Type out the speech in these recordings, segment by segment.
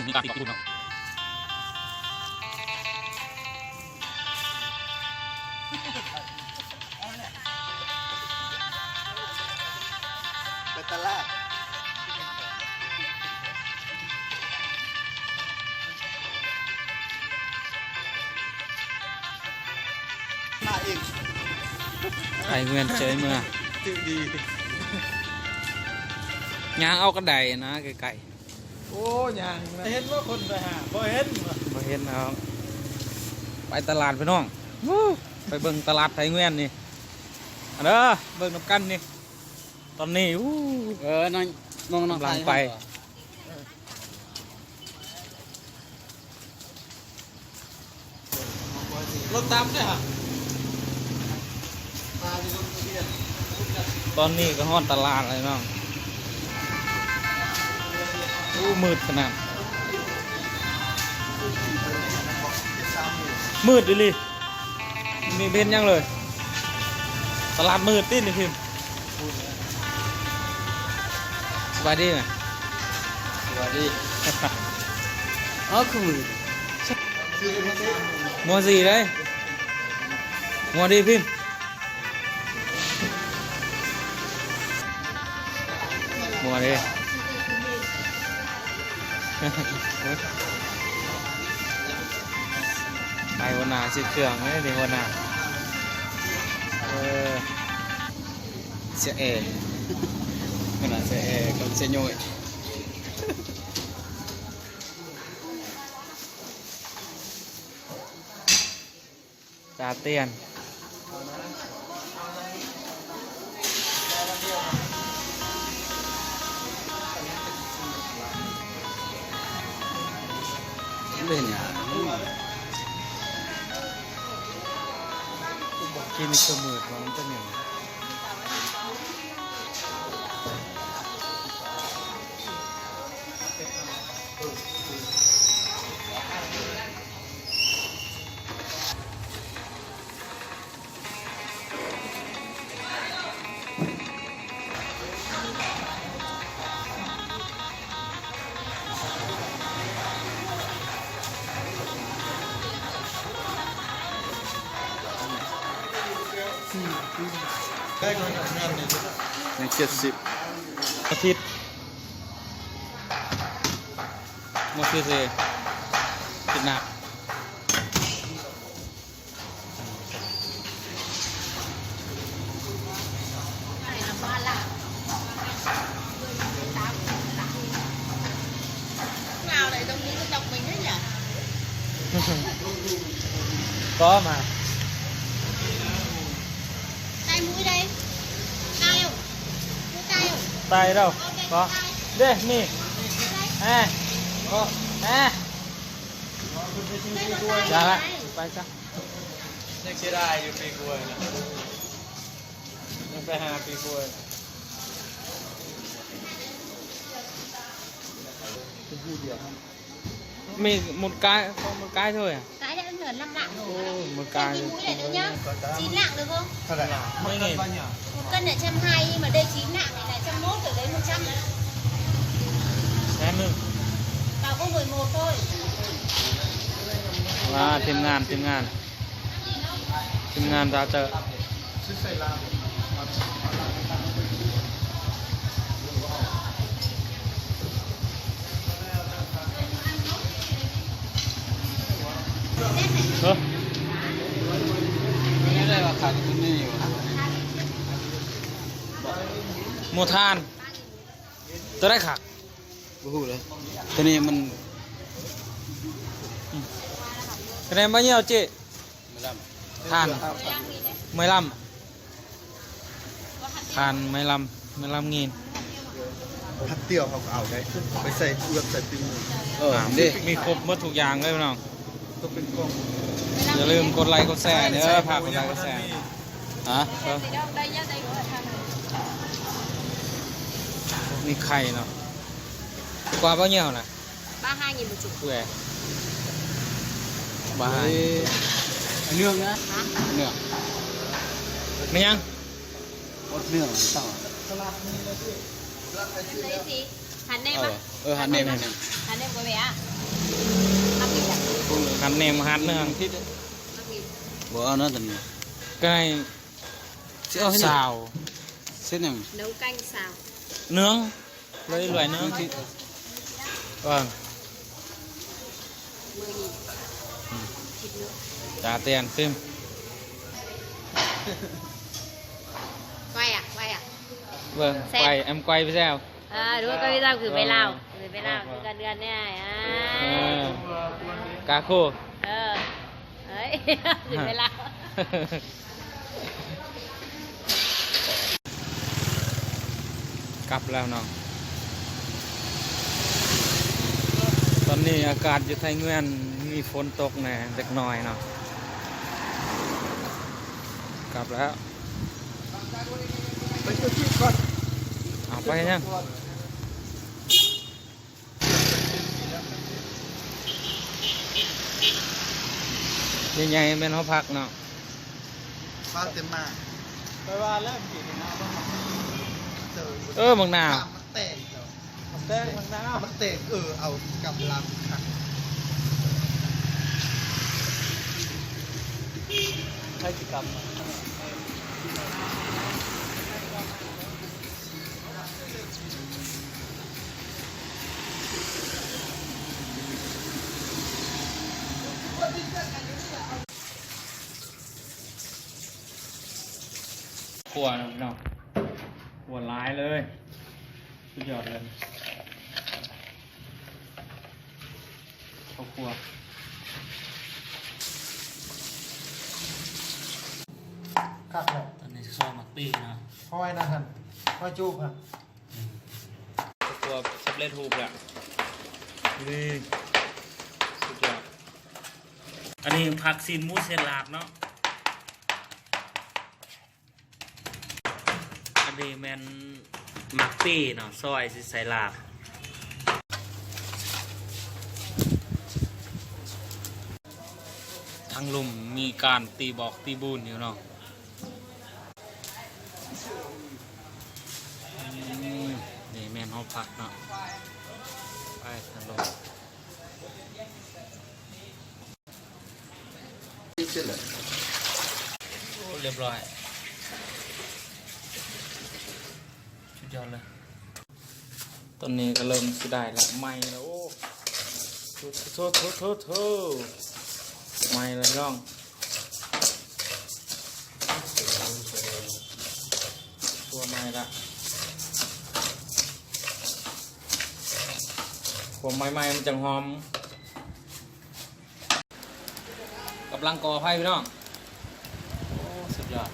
มีการติดที่ดูเนาะไปตลาดมาอีก ไข่เงินเฉยเมื่อ ถึงดี ย่างเอากระไดนะไก่ โอ้ยังเห็นว่าคนไปหาบ่เห็น ๆมาเห็นเอาไปตลาดพี่น้องวู้ไปเบิ่งตลาดไทยเงินนี่อันเด้อเบิ่งน้ำกันนี่ตอนนี้วู้ น้องน้องน้อง กำลังไป รถตามเนี่ยฮะ ตอนนี้ก็ฮอดตลาดเลยน้องอู้มืดขนาดมืดดิลิมีเป็นยังเลยตลาดมืดตินี่พิมพ์สบายดีไหม สวัสดีอ๋อคือ มัวgì đấyมัวđi phim mua đi này con nào xịt cường ấy thì con nào sẽ con nào sẽ con sẽ nhồi trả tiền lên nhà khi mình cơ mượt vào nó rất nhiềuได้คนงานนี่ ใน70 อาทิตย์มาคือเซติดหนักnào lại đông những cái tộc mình hết nhỉ? có mà Tay mũi đây. Tay không? Mũi tay không? tay đâu Ok, có tay. đây nè Đây. à Đây có tay dạ này. lạiไปซะ ยังเสียดายอยู่ปีกล้วยนะยังไปหาปีกล้วย mình một cái thôi à Cái đã nửa 5 lạng rồi. Ôi, một Thêm cái cái mũi này nữa nhá. 9 lạng được không? เท่าไหร่ mấy nghìn 1 cân là 120 nhưng mà đây 9 lạng này là 101 rồi đấy 100 đấy. em ơi Vào có 11 thôi. và team ngàn ra chợ ซื้อใส่ลาม ơ ไม่ได้ราคาที่นี่อยู่ mua than tôi đã khạc บ่ฮู้เลยตัวนี้มัน cái này bao nhiêu chị ไม่รับ than 15 nghìn đấy. 15 than 15 nghìn พัดเตี้ยวเขาก็เอาได้ไปใส่เอือกใส่ตีมือ นี่ มีครบหมดทุกอย่างเลยพี่น้อง ต้องเป็นกล้อง อย่าลืมกดไลค์กดแชร์เด้อฝากกดไลค์กดแชร์ ฮะ เออ Thì đâu? Đây nhá, đây có là thằng này. มีไข่เนาะกว่าbao nhiêu nè 32 nghìn một chục. tuổi bà เนื้องนะ Hả? เนื้อง ไม่ยัง โ อดเนื้อต่อ lấy gì hạt nem á หันเนมหันเนม hạt nem của mẹ á mắc gì ạ หันเนมหันเนื้อ mắc gì บ่เอาเนื้อตัวนี้ ก็ให้ สิเอาให้ สาว เส้นหยัง nấu canh xào เนื้อเลยรวยเนื้อ ที่ vâng 10.000 thịt nữa trả tiền phim quay à vâng Xem. quay em quay video à đúng rồi quay video gửi về Vâng. Lào Vâng. gần gần đây này à, cá khô đấy gửi về Lào cặpแล้วน้องตอนนี้อากาศอยู่ไทยเงื่อนมีฝนตกแน่เล็กน้อยเนาะกลับแล้ว ไปจุดที่ก่อน เอาไปยังใหญ่ๆเป็นห้องพักเนาะ ฟ้าเต็มมา ไปว่าเริ่มกินนะบ้าง บางหน้า มันแตกเจ้า แต้มันน้ำ มันแตกเอากำลังขัด ใช้กิจกรรม ขัวเนาะขัวร้ายเลยสุดยอดเลยข้าวคั่วครับเลย ตอนนี้ซอยมักปี้นะ ห้อยนะฮันห้อยจูบฮะ ข้าวคั่วสำเร็จรูปแหละนี่สุดยอดอันนี้ผักซีนหมูเซลาดเนาะอันนี้แมนมักปี้เนาะซอยสิใส่ลาบทางลุมมีการตีบอกตีบูนอยู่เนาะนี่แม่นห้องพักเนาะไปทางลม นี่เสร็จแล้ว โอ้เรียบร้อยสุดยอดเลยตอนนี้ก็เริ่มสิได้ละไหม้แล้วโอ้โถไหม้แล้วน้องตัวไหม้ละหัวไหม้มันจังหอมกำลังก่อไฟพี่น้องโอ้สุดยอด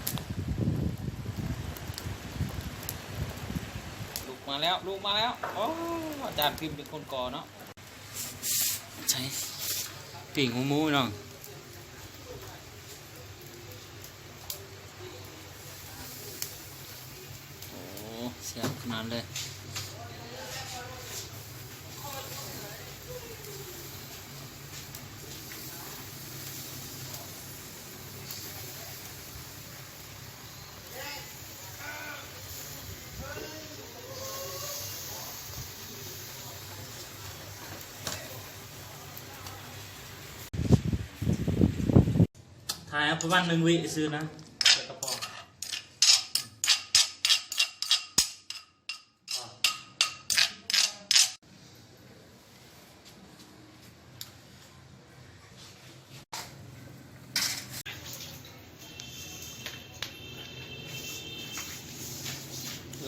ลูกมาแล้วโอ้อาจารย์พิมพ์เป็นคนก่อเนาะใช่ปิ่งหูหมูพี่น้องโอ้เสียบขนาดเลยถ่ายประมาณ1 วิซื้อนะแล้วก็พอ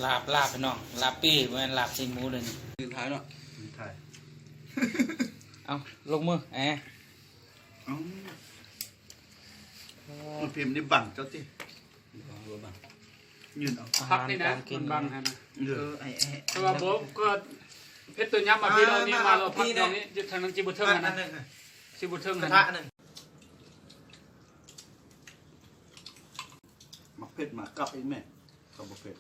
ลาบพี่น้องลาบปี้เหมือนลาบซีนหมูเลยนี่ ยืนท้ายเนาะถ่าย เอาลงมือมันพิมพ์นี่บังเจ้าที่ยืนเอา พักนี่นะ กิ มัน นบังฮะนะ ไอ้ เพราะว่าผมก็เพชรตัวยับมาพี่เรานี่มาเราพักตรงนี้ทางนั้นจิบุเทิงนะจิบุเทิง กระ นะ ทะนึงมักเผ็ดหมากกับไอ้แม่กับบ่เผ็ด